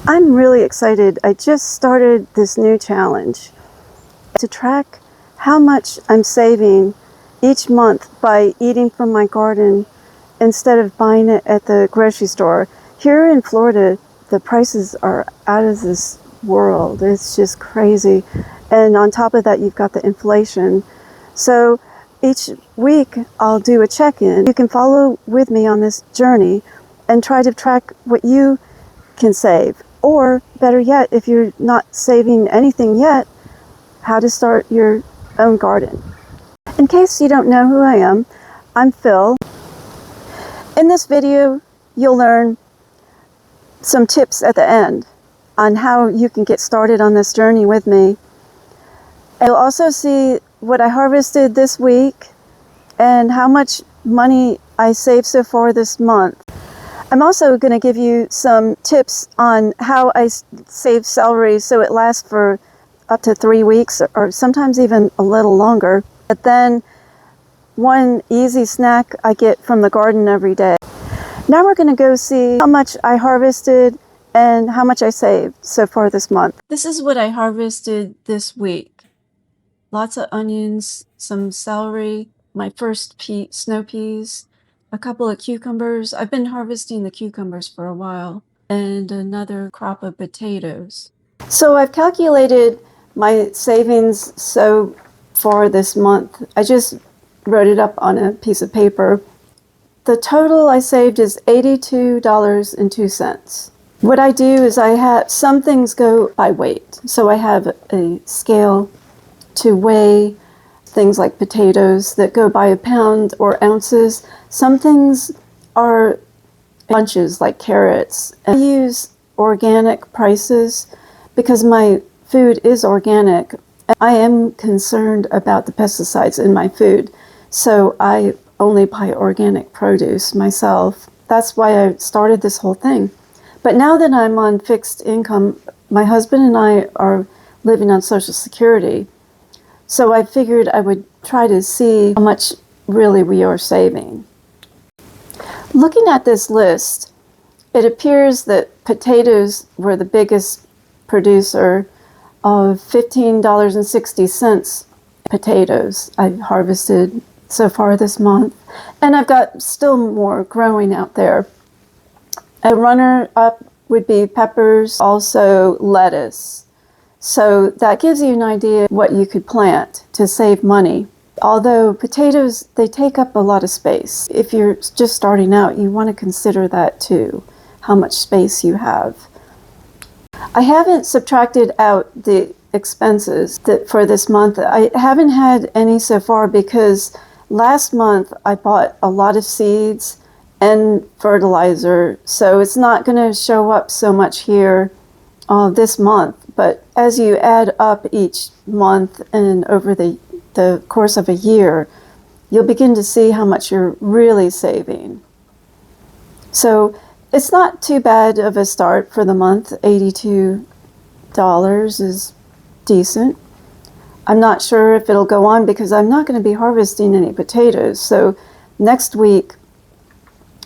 I'm really excited. I just started this new challenge to track how much I'm saving each month by eating from my garden instead of buying it at the grocery store. Here in Florida, the prices are out of this world. It's just crazy. And on top of that, you've got the inflation. So each week, I'll do a check-in. You can follow with me on this journey and try to track what you can save. Or better yet, if you're not saving anything yet, how to start your own garden. In case you don't know who I am, I'm Phil. In this video, you'll learn some tips at the end on how you can get started on this journey with me. You'll also see what I harvested this week and how much money I saved so far this month. I'm also going to give you some tips on how I save celery so it lasts for up to 3 weeks or sometimes even a little longer. But then one easy snack I get from the garden every day. Now we're going to go see how much I harvested and how much I saved so far this month. This is what I harvested this week. Lots of onions, some celery, my first snow peas, a couple of cucumbers. I've been harvesting the cucumbers for a while, and another crop of potatoes. So I've calculated my savings so far this month. I just wrote it up on a piece of paper. The total I saved is $82.02. What I do is I have some things go by weight. So I have a scale to weigh things like potatoes that go by a pound or ounces. Some things are bunches like carrots. I use organic prices because my food is organic. I am concerned about the pesticides in my food, so I only buy organic produce myself. That's why I started this whole thing. But now that I'm on fixed income, my husband and I are living on Social Security. So I figured I would try to see how much really we are saving. Looking at this list, it appears that potatoes were the biggest producer of $15.60 potatoes I've harvested so far this month. And I've got still more growing out there. A runner-up would be peppers, also lettuce. So that gives you an idea what you could plant to save money. Although potatoes, they take up a lot of space. If you're just starting out, you want to consider that too, how much space you have. I haven't subtracted out the expenses for this month. I haven't had any so far because last month I bought a lot of seeds and fertilizer, so it's not going to show up so much here this month. But as you add up each month and over the course of a year, you'll begin to see how much you're really saving. So it's not too bad of a start for the month. $82 is decent. I'm not sure if it'll go on because I'm not going to be harvesting any potatoes. So next week,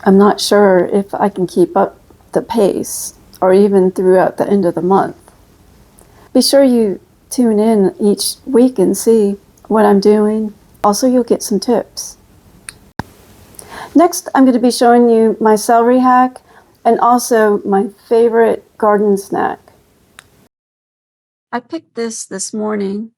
I'm not sure if I can keep up the pace or even throughout the end of the month. Be sure you tune in each week and see what I'm doing. Also, you'll get some tips. Next, I'm going to be showing you my celery hack and also my favorite garden snack. I picked this morning,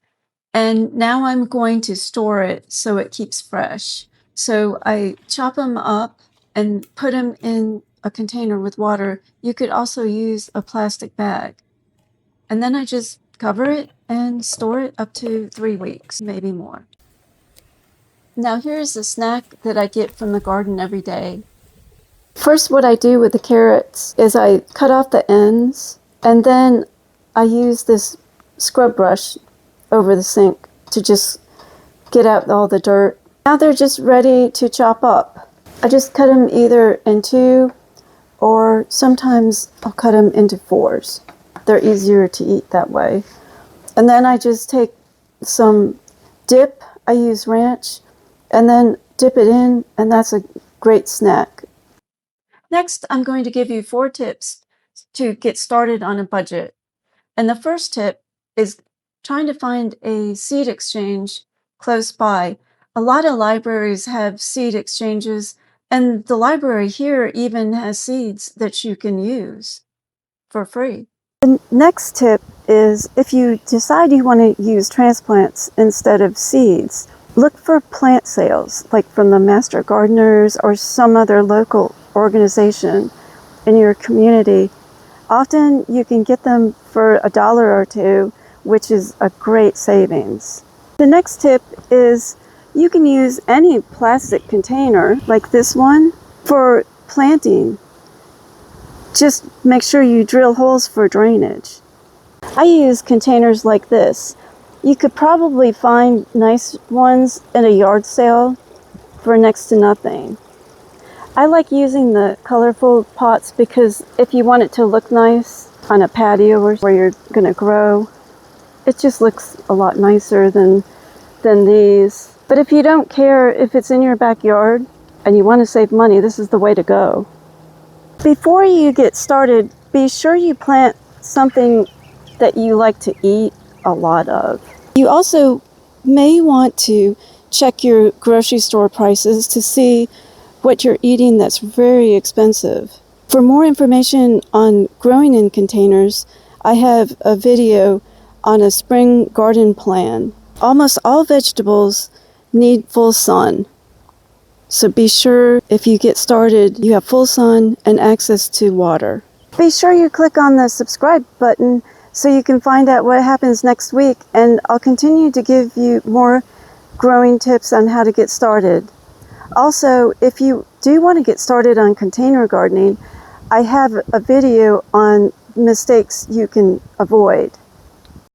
and now I'm going to store it so it keeps fresh. So I chop them up and put them in a container with water. You could also use a plastic bag. And then I just cover it and store it up to 3 weeks, maybe more. Now here's a snack that I get from the garden every day. First, what I do with the carrots is I cut off the ends, and then I use this scrub brush over the sink to just get out all the dirt. Now they're just ready to chop up. I just cut them either in 2 or sometimes I'll cut them into 4s. They're easier to eat that way. And then I just take some dip, I use ranch, and then dip it in, and that's a great snack. Next, I'm going to give you 4 tips to get started on a budget. And the first tip is trying to find a seed exchange close by. A lot of libraries have seed exchanges, and the library here even has seeds that you can use for free. The next tip is if you decide you want to use transplants instead of seeds, look for plant sales, like from the Master Gardeners or some other local organization in your community. Often you can get them for $1 or $2, which is a great savings. The next tip is you can use any plastic container, like this one, for planting. Just make sure you drill holes for drainage. I use containers like this. You could probably find nice ones in a yard sale for next to nothing. I like using the colorful pots because if you want it to look nice on a patio or where you're going to grow, it just looks a lot nicer than these. But if you don't care if it's in your backyard and you want to save money, this is the way to go. Before you get started, be sure you plant something that you like to eat a lot of. You also may want to check your grocery store prices to see what you're eating that's very expensive. For more information on growing in containers, I have a video on a spring garden plan. Almost all vegetables need full sun. So be sure if you get started, you have full sun and access to water. Be sure you click on the subscribe button so you can find out what happens next week, and I'll continue to give you more growing tips on how to get started. Also, if you do want to get started on container gardening, I have a video on mistakes you can avoid.